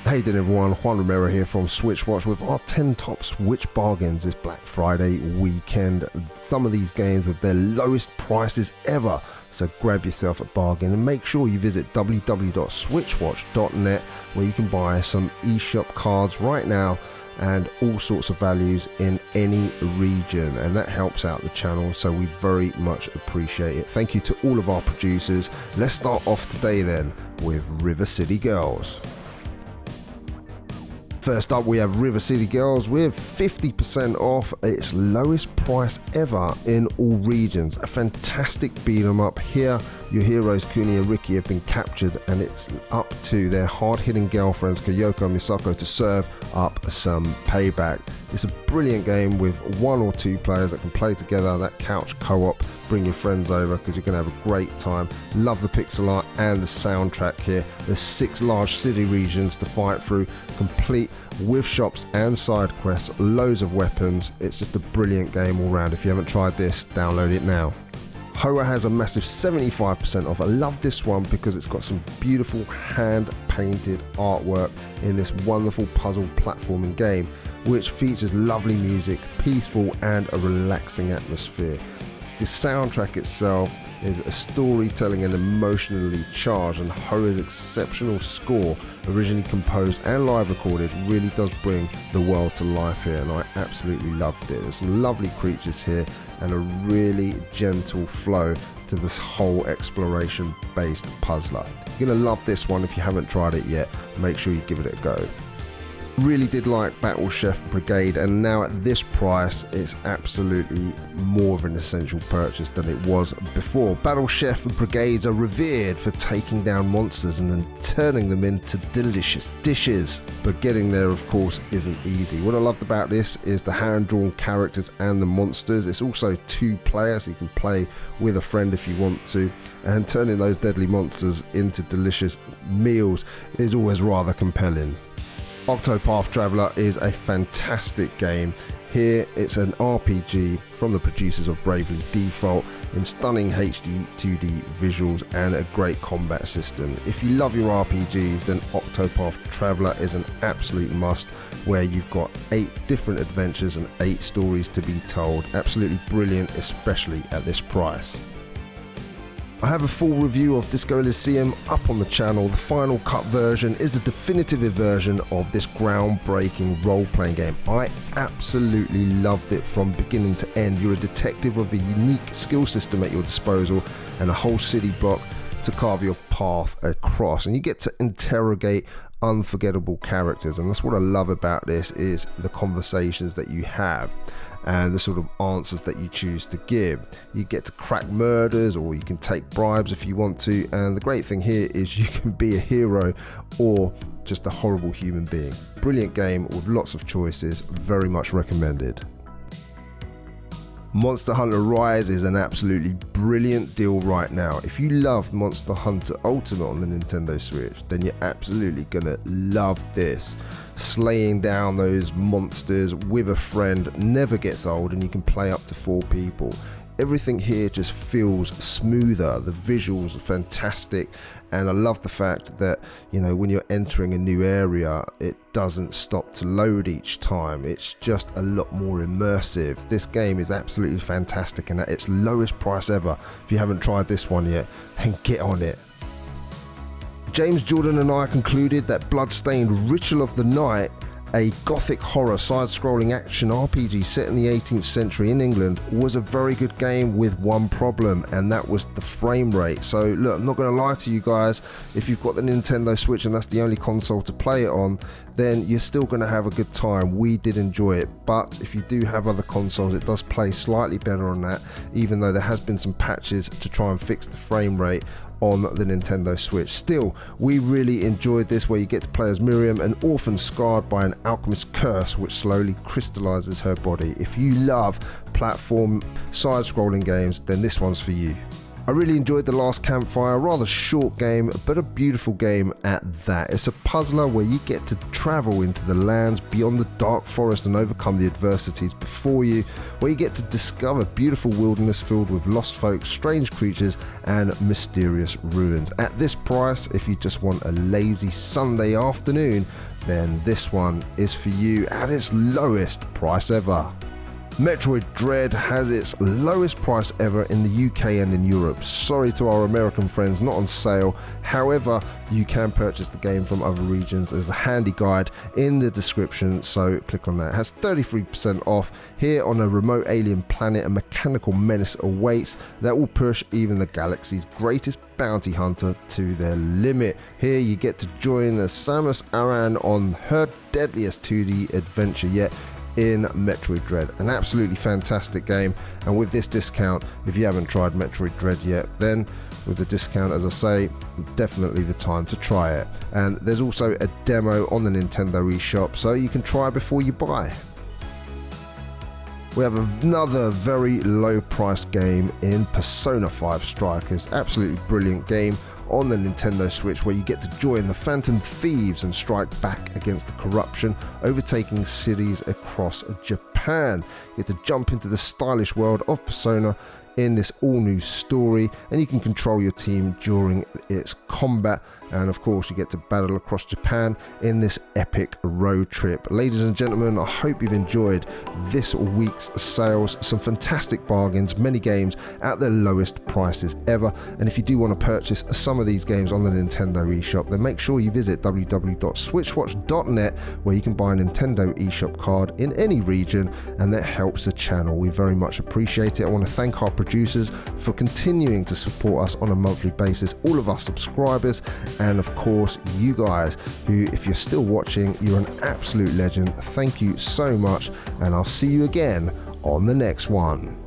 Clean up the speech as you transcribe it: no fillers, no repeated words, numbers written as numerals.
Hey there everyone, Juan here from SwitchWatch with our 10 top Switch bargains this Black Friday weekend. Some of these games with their lowest prices ever, so grab yourself a bargain and make sure you visit www.switchwatch.net where you can buy some eShop cards right now and all sorts of values in any region, and that helps out the channel, so we very much appreciate it. Thank you to all of our producers. Let's start off today then with River City Girls. First up, we have River City Girls with 50% off its lowest price ever in all regions. A fantastic beat 'em up here. Your heroes Kuni and Riki have been captured, and it's up to their hard-hitting girlfriends Kyoko and Misako to serve up some payback. It's a brilliant game with 1 or 2 players that can play together, that couch co-op. Bring your friends over because you're going to have a great time. Love the pixel art and the soundtrack here. There's 6 large city regions to fight through, complete with shops and side quests, loads of weapons. It's just a brilliant game all round. If you haven't tried this, download it now. Hobo has a massive 75% off. I love this one because it's got some beautiful hand-painted artwork in this wonderful puzzle platforming game, which features lovely music, peaceful and a relaxing atmosphere. The soundtrack itself is a storytelling and emotionally charged, and Hobo's exceptional score, originally composed and live recorded, really does bring the world to life here, and I absolutely loved it. There's some lovely creatures here and a really gentle flow to this whole exploration based puzzler. You're going to love this one. If you haven't tried it yet, make sure you give it a go. Really did like Battle Chef Brigade, and now at this price it's absolutely more of an essential purchase than it was before. Battle Chef Brigades are revered for taking down monsters and then turning them into delicious dishes, but getting there of course isn't easy. What I loved about this is the hand-drawn characters and the monsters. It's also 2 players, so you can play with a friend if you want to, and turning those deadly monsters into delicious meals is always rather compelling. Octopath Traveler is a fantastic game. Here it's an RPG from the producers of Bravely Default in stunning HD 2D visuals and a great combat system. If you love your RPGs, then Octopath Traveler is an absolute must, where you've got 8 different adventures and 8 stories to be told. Absolutely brilliant, especially at this price. I have a full review of Disco Elysium up on the channel. The final cut version is a definitive version of this groundbreaking role-playing game. I absolutely loved it from beginning to end. You're a detective with a unique skill system at your disposal and a whole city block to carve your path across, and you get to interrogate unforgettable characters, and that's what I love about this, is the conversations that you have and the sort of answers that you choose to give. You get to crack murders, or you can take bribes if you want to, and the great thing here is you can be a hero or just a horrible human being. Brilliant game with lots of choices, very much recommended. Monster Hunter Rise is an absolutely brilliant deal right now. If you love Monster Hunter Ultimate on the Nintendo Switch, then you're absolutely gonna love this. Slaying down those monsters with a friend never gets old, and you can play up to 4 people. Everything here just feels smoother. The visuals are fantastic, and I love the fact that, you know, when you're entering a new area, it doesn't stop to load each time. It's just a lot more immersive. This game is absolutely fantastic, and at its lowest price ever. If you haven't tried this one yet, then get on it. James Jordan and I concluded that Bloodstained Ritual of the Night, a gothic horror side-scrolling action RPG set in the 18th century in England, was a very good game with one problem, and that was the frame rate. So look, I'm not going to lie to you guys, if you've got the Nintendo Switch and that's the only console to play it on, then you're still going to have a good time. We did enjoy it, but if you do have other consoles, it does play slightly better on that, even though there has been some patches to try and fix the frame rate on the Nintendo Switch. Still, we really enjoyed this, where you get to play as Miriam, an orphan scarred by an alchemist's curse which slowly crystallizes her body. If you love platform side-scrolling games, then this one's for you. I really enjoyed the Last Campfire, a rather short game, but a beautiful game at that. It's a puzzler where you get to travel into the lands beyond the dark forest and overcome the adversities before you, where you get to discover beautiful wilderness filled with lost folks, strange creatures, and mysterious ruins. At this price, if you just want a lazy Sunday afternoon, then this one is for you at its lowest price ever. Metroid Dread has its lowest price ever in the UK and in Europe. Sorry to our American friends, not on sale. However, you can purchase the game from other regions. There's a handy guide in the description, so click on that. It has 33% off. Here on a remote alien planet, a mechanical menace awaits that will push even the galaxy's greatest bounty hunter to their limit. Here you get to join Samus Aran on her deadliest 2D adventure yet in Metroid Dread. An absolutely fantastic game, and with this discount, if you haven't tried Metroid Dread yet, then with the discount, as I say, definitely the time to try it. And there's also a demo on the Nintendo eShop, so you can try before you buy. We have another very low priced game in Persona 5 Strikers. Absolutely brilliant game on the Nintendo Switch, where you get to join the Phantom Thieves and strike back against the corruption, overtaking cities across Japan. You get to jump into the stylish world of Persona in this all-new story, and you can control your team during its combat, and of course you get to battle across Japan in this epic road trip. Ladies and gentlemen, I hope you've enjoyed this week's sales. Some fantastic bargains, many games at their lowest prices ever, and if you do want to purchase some of these games on the Nintendo eShop, then make sure you visit www.switchwatch.net, where you can buy a Nintendo eShop card in any region, and that helps the channel. We very much appreciate it. I want to thank our producers for continuing to support us on a monthly basis, all of our subscribers, and of course you guys who, if you're still watching, you're an absolute legend. Thank you so much, and I'll see you again on the next one.